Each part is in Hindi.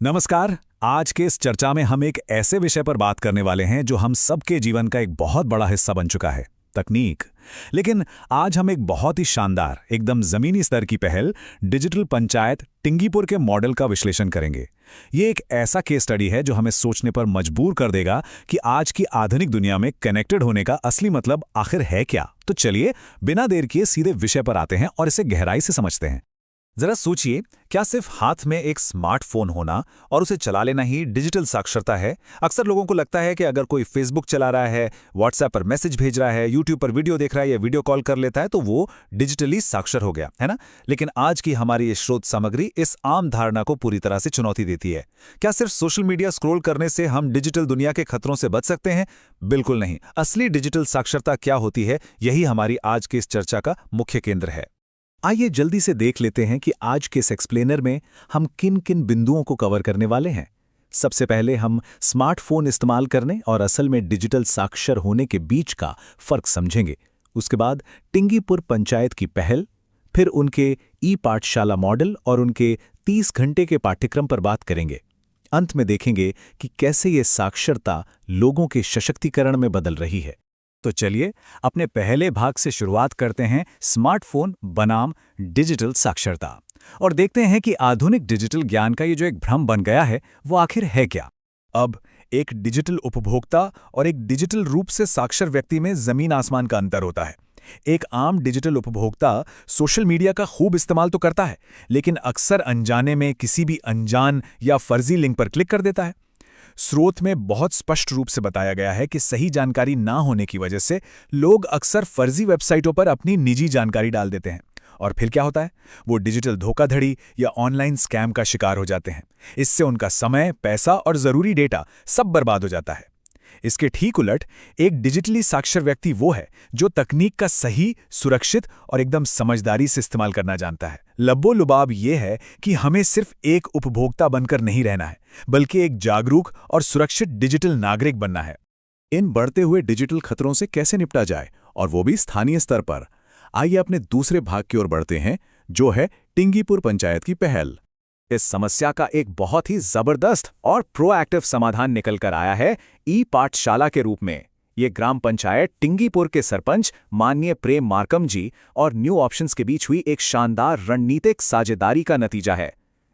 नमस्कार। आज के इस चर्चा में हम एक ऐसे विषय पर बात करने वाले हैं जो हम सबके जीवन का एक बहुत बड़ा हिस्सा बन चुका है, तकनीक। लेकिन आज हम एक बहुत ही शानदार, एकदम जमीनी स्तर की पहल, डिजिटल पंचायत टिंगीपुर के मॉडल का विश्लेषण करेंगे। ये एक ऐसा केस स्टडी है जो हमें सोचने पर मजबूर कर देगा कि आज की आधुनिक दुनिया में कनेक्टेड होने का असली मतलब आखिर है क्या। तो चलिए, बिना देर किए सीधे विषय पर आते हैं और इसे गहराई से समझते हैं। जरा सोचिए, क्या सिर्फ हाथ में एक स्मार्टफोन होना और उसे चला लेना ही डिजिटल साक्षरता है? अक्सर लोगों को लगता है कि अगर कोई फेसबुक चला रहा है, व्हाट्सएप पर मैसेज भेज रहा है, यूट्यूब पर वीडियो देख रहा है या वीडियो कॉल कर लेता है तो वो डिजिटली साक्षर हो गया, है ना? लेकिन आज की हमारी ये स्रोत सामग्री इस आम धारणा को पूरी तरह से चुनौती देती है। क्या सिर्फ सोशल मीडिया स्क्रॉल करने से हम डिजिटल दुनिया के खतरों से बच सकते हैं? बिल्कुल नहीं। असली डिजिटल साक्षरता क्या होती है, यही हमारी आज की इस चर्चा का मुख्य केंद्र है। आइए जल्दी से देख लेते हैं कि आज के इस एक्सप्लेनर में हम किन किन बिंदुओं को कवर करने वाले हैं। सबसे पहले हम स्मार्टफोन इस्तेमाल करने और असल में डिजिटल साक्षर होने के बीच का फर्क समझेंगे। उसके बाद टिंगीपुर पंचायत की पहल, फिर उनके ई पाठशाला मॉडल और उनके 30 घंटे के पाठ्यक्रम पर बात करेंगे। अंत में देखेंगे कि कैसे ये साक्षरता लोगों के सशक्तिकरण में बदल रही है। तो चलिए, अपने पहले भाग से शुरुआत करते हैं स्मार्टफोन बनाम डिजिटल साक्षरता, और देखते हैं कि आधुनिक डिजिटल ज्ञान का ये जो एक भ्रम बन गया है वो आखिर है क्या। अब एक डिजिटल उपभोक्ता और एक डिजिटल रूप से साक्षर व्यक्ति में जमीन आसमान का अंतर होता है। एक आम डिजिटल उपभोक्ता सोशल मीडिया का खूब इस्तेमाल तो करता है, लेकिन अक्सर अनजाने में किसी भी अनजान या फर्जी लिंक पर क्लिक कर देता है। स्रोत में बहुत स्पष्ट रूप से बताया गया है कि सही जानकारी ना होने की वजह से लोग अक्सर फर्जी वेबसाइटों पर अपनी निजी जानकारी डाल देते हैं, और फिर क्या होता है, वो डिजिटल धोखाधड़ी या ऑनलाइन स्कैम का शिकार हो जाते हैं। इससे उनका समय, पैसा और जरूरी डेटा सब बर्बाद हो जाता है। इसके ठीक उलट, एक डिजिटली साक्षर व्यक्ति वो है जो तकनीक का सही, सुरक्षित और एकदम समझदारी से इस्तेमाल करना जानता है। लब्बो-लुबाब ये है कि हमें सिर्फ एक उपभोक्ता बनकर नहीं रहना है, बल्कि एक जागरूक और सुरक्षित डिजिटल नागरिक बनना है। इन बढ़ते हुए डिजिटल खतरों से कैसे निपटा जाए, और वो भी स्थानीय स्तर पर? आइए अपने दूसरे भाग की ओर बढ़ते हैं, जो है टिंगीपुर पंचायत की पहल। इस समस्या का एक बहुत ही जबरदस्त और प्रोएक्टिव समाधान निकल कर आया है ई पाठशाला के रूप में। ये ग्राम पंचायत टिंगीपुर के सरपंच माननीय प्रेम मार्कम जी और न्यू ऑप्शंस के बीच हुई एक शानदार रणनीतिक साझेदारी का नतीजा है।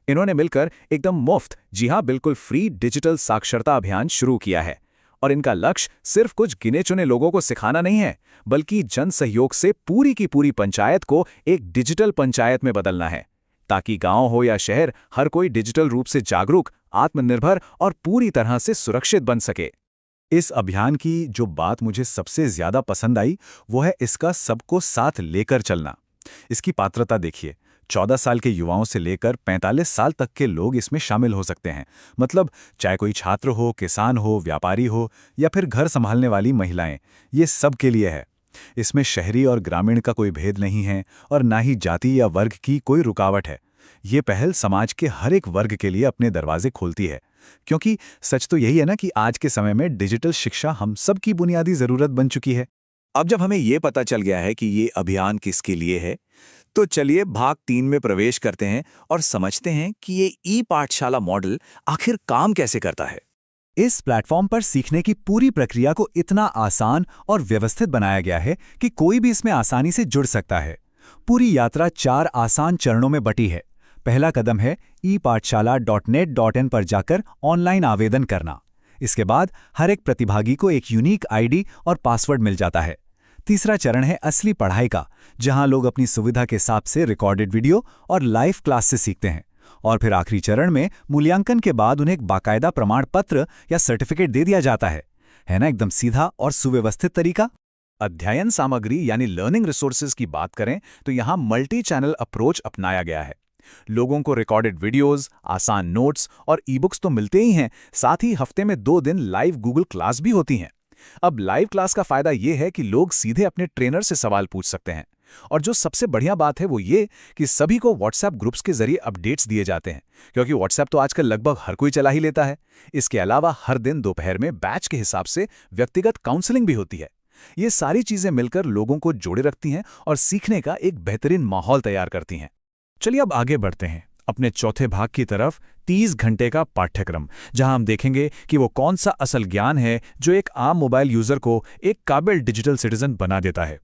इन्होंने मिलकर एकदम मुफ्त, जी हां बिल्कुल फ्री, डिजिटल साक्षरता अभियान शुरू किया है। और इनका लक्ष्य सिर्फ कुछ गिने चुने लोगों को सिखाना नहीं है, बल्कि जन सहयोग से पूरी की पूरी पंचायत को एक डिजिटल पंचायत में बदलना है, ताकि गांव हो या शहर, हर कोई डिजिटल रूप से जागरूक, आत्मनिर्भर और पूरी तरह से सुरक्षित बन सके। इस अभियान की जो बात मुझे सबसे ज्यादा पसंद आई वो है इसका सबको साथ लेकर चलना। इसकी पात्रता देखिए, 14 साल के युवाओं से लेकर 45 साल तक के लोग इसमें शामिल हो सकते हैं। मतलब चाहे कोई छात्र हो, किसान हो, व्यापारी हो या फिर घर संभालने वाली महिलाएं, ये सब के लिए है। इसमें शहरी और ग्रामीण का कोई भेद नहीं है, और ना ही जाति या वर्ग की कोई रुकावट है। ये पहल समाज के हर एक वर्ग के लिए अपने दरवाजे खोलती है, क्योंकि सच तो यही है ना कि आज के समय में डिजिटल शिक्षा हम सब की बुनियादी जरूरत बन चुकी है। अब जब हमें ये पता चल गया है कि ये अभियान किसके लिए है, तो चलिए भाग 3 में प्रवेश करते हैं और समझते हैं कि ये ई पाठशाला मॉडल आखिर काम कैसे करता है। इस प्लेटफॉर्म पर सीखने की पूरी प्रक्रिया को इतना आसान और व्यवस्थित बनाया गया है कि कोई भी इसमें आसानी से जुड़ सकता है। पूरी यात्रा 4 आसान चरणों में बटी है। पहला कदम है epathshala.net.in पर जाकर ऑनलाइन आवेदन करना। इसके बाद हर एक प्रतिभागी को एक यूनिक आईडी और पासवर्ड मिल जाता है। तीसरा चरण है असली पढ़ाई का, जहां लोग अपनी सुविधा के हिसाब से रिकॉर्डेड वीडियो और लाइव क्लास से सीखते हैं। और फिर आखिरी चरण में मूल्यांकन के बाद उन्हें एक बाकायदा प्रमाण पत्र या सर्टिफिकेट दे दिया जाता है ना? एकदम सीधा और सुव्यवस्थित तरीका। अध्ययन सामग्री यानी लर्निंग रिसोर्सेज की बात करें तो यहाँ मल्टी चैनल अप्रोच अपनाया गया है। लोगों को रिकॉर्डेड वीडियोस, आसान नोट्स और ई बुक्स तो मिलते ही हैं, साथ ही हफ्ते में 2 दिन लाइव गूगल क्लास भी होती हैं। अब लाइव क्लास का फायदा ये है कि लोग सीधे अपने ट्रेनर से सवाल पूछ सकते हैं, और जो सबसे बढ़िया बात है वो ये कि सभी को व्हाट्सएप ग्रुप्स के जरिए अपडेट्स दिए जाते हैं, क्योंकि व्हाट्सएप तो आजकल लगभग हर कोई चला ही लेता है। इसके अलावा हर दिन दोपहर में बैच के हिसाब से व्यक्तिगत काउंसलिंग भी होती है। ये सारी चीजें मिलकर लोगों को जोड़े रखती हैं और सीखने का एक बेहतरीन माहौल तैयार करती हैं। चलिए अब आगे बढ़ते हैं। अपने चौथे भाग की तरफ 30 घंटे का पाठ्यक्रम, जहां हम देखेंगे कि वो कौन सा असल ज्ञान है जो एक आम मोबाइल यूजर को एक काबिल डिजिटल सिटीजन बना देता है।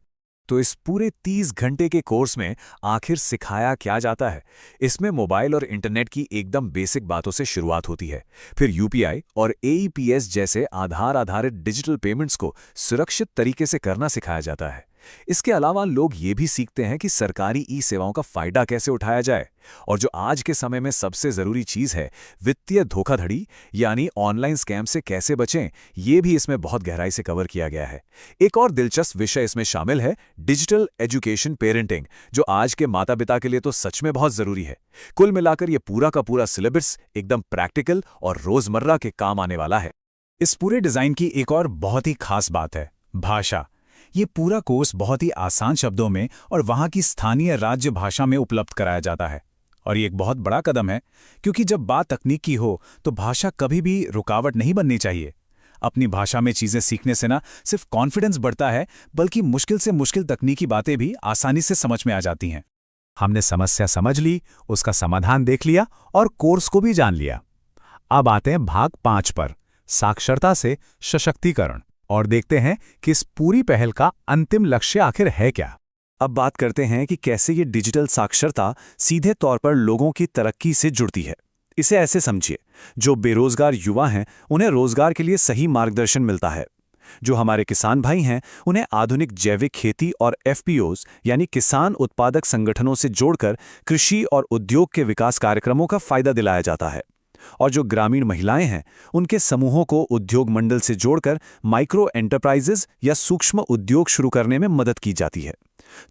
तो इस पूरे 30 घंटे के कोर्स में आखिर सिखाया क्या जाता है? इसमें मोबाइल और इंटरनेट की एकदम बेसिक बातों से शुरुआत होती है। फिर यूपीआई और एईपीएस जैसे आधार आधारित डिजिटल पेमेंट्स को सुरक्षित तरीके से करना सिखाया जाता है। इसके अलावा लोग ये भी सीखते हैं कि सरकारी ई सेवाओं का फायदा कैसे उठाया जाए, और जो आज के समय में सबसे जरूरी चीज है, वित्तीय धोखाधड़ी यानी ऑनलाइन स्कैम से कैसे बचें, ये भी इसमें बहुत गहराई से कवर किया गया है। एक और दिलचस्प विषय इसमें शामिल है डिजिटल एजुकेशन पेरेंटिंग, जो आज के माता पिता के लिए तो सच में बहुत जरूरी है। कुल मिलाकर ये पूरा का पूरा सिलेबस एकदम प्रैक्टिकल और रोजमर्रा के काम आने वाला है। इस पूरे डिजाइन की एक और बहुत ही खास बात है भाषा। ये पूरा कोर्स बहुत ही आसान शब्दों में और वहाँ की स्थानीय राज्य भाषा में उपलब्ध कराया जाता है। और ये एक बहुत बड़ा कदम है, क्योंकि जब बात तकनीक की हो तो भाषा कभी भी रुकावट नहीं बननी चाहिए। अपनी भाषा में चीज़ें सीखने से ना सिर्फ कॉन्फिडेंस बढ़ता है, बल्कि मुश्किल से मुश्किल तकनीकी बातें भी आसानी से समझ में आ जाती हैं। हमने समस्या समझ ली, उसका समाधान देख लिया और कोर्स को भी जान लिया। अब आते हैं भाग 5 पर, साक्षरता से सशक्तिकरण, और देखते हैं कि इस पूरी पहल का अंतिम लक्ष्य आखिर है क्या। अब बात करते हैं कि कैसे ये डिजिटल साक्षरता सीधे तौर पर लोगों की तरक्की से जुड़ती है। इसे ऐसे समझिए, जो बेरोजगार युवा हैं उन्हें रोजगार के लिए सही मार्गदर्शन मिलता है। जो हमारे किसान भाई हैं उन्हें आधुनिक जैविक खेती और एफपीओज यानी किसान उत्पादक संगठनों से जोड़कर कृषि और उद्योग के विकास कार्यक्रमों का फायदा दिलाया जाता है। और जो ग्रामीण महिलाएं हैं उनके समूहों को उद्योग मंडल से जोड़कर माइक्रो एंटरप्राइजेज या सूक्ष्म उद्योग शुरू करने में मदद की जाती है।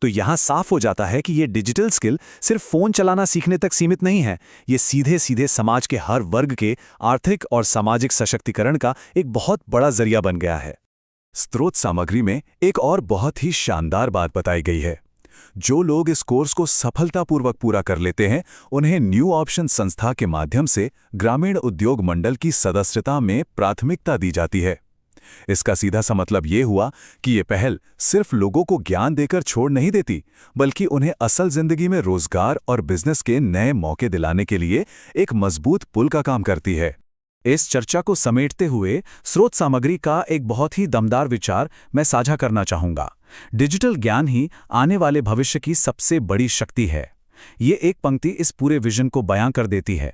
तो यहां साफ हो जाता है कि ये डिजिटल स्किल सिर्फ फोन चलाना सीखने तक सीमित नहीं है, ये सीधे सीधे समाज के हर वर्ग के आर्थिक और सामाजिक सशक्तिकरण का एक बहुत बड़ा जरिया बन गया है। स्रोत सामग्री में एक और बहुत ही शानदार बात बताई गई है। जो लोग इस कोर्स को सफलतापूर्वक पूरा कर लेते हैं उन्हें न्यू ऑप्शन संस्था के माध्यम से ग्रामीण उद्योग मंडल की सदस्यता में प्राथमिकता दी जाती है। इसका सीधा सा मतलब ये हुआ कि ये पहल सिर्फ लोगों को ज्ञान देकर छोड़ नहीं देती, बल्कि उन्हें असल जिंदगी में रोजगार और बिजनेस के नए मौके दिलाने के लिए एक मजबूत पुल का काम करती है। इस चर्चा को समेटते हुए स्रोत सामग्री का एक बहुत ही दमदार विचार मैं साझा करना चाहूंगा। डिजिटल ज्ञान ही आने वाले भविष्य की सबसे बड़ी शक्ति है। ये एक पंक्ति इस पूरे विजन को बयां कर देती है।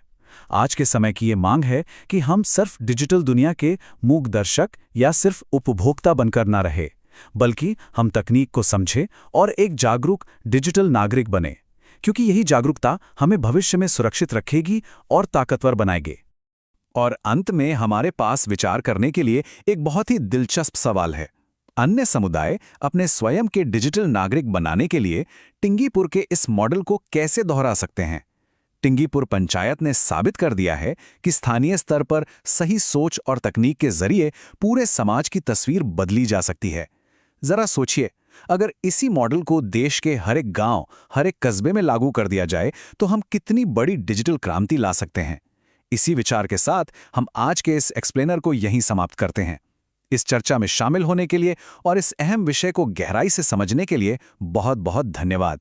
आज के समय की ये मांग है कि हम सिर्फ डिजिटल दुनिया के मूक दर्शक या सिर्फ उपभोक्ता बनकर ना रहे, बल्कि हम तकनीक को समझें और एक जागरूक डिजिटल नागरिक बने, क्योंकि यही जागरूकता हमें भविष्य में सुरक्षित रखेगी और ताकतवर बनाएगी। और अंत में हमारे पास विचार करने के लिए एक बहुत ही दिलचस्प सवाल है। अन्य समुदाय अपने स्वयं के डिजिटल नागरिक बनाने के लिए टिंगीपुर के इस मॉडल को कैसे दोहरा सकते हैं? टिंगीपुर पंचायत ने साबित कर दिया है कि स्थानीय स्तर पर सही सोच और तकनीक के जरिए पूरे समाज की तस्वीर बदली जा सकती है। जरा सोचिए, अगर इसी मॉडल को देश के हर एक गांव, हर एक कस्बे में लागू कर दिया जाए तो हम कितनी बड़ी डिजिटल क्रांति ला सकते हैं। इसी विचार के साथ हम आज के इस एक्सप्लेनर को यहीं समाप्त करते हैं। इस चर्चा में शामिल होने के लिए और इस अहम विषय को गहराई से समझने के लिए बहुत बहुत धन्यवाद।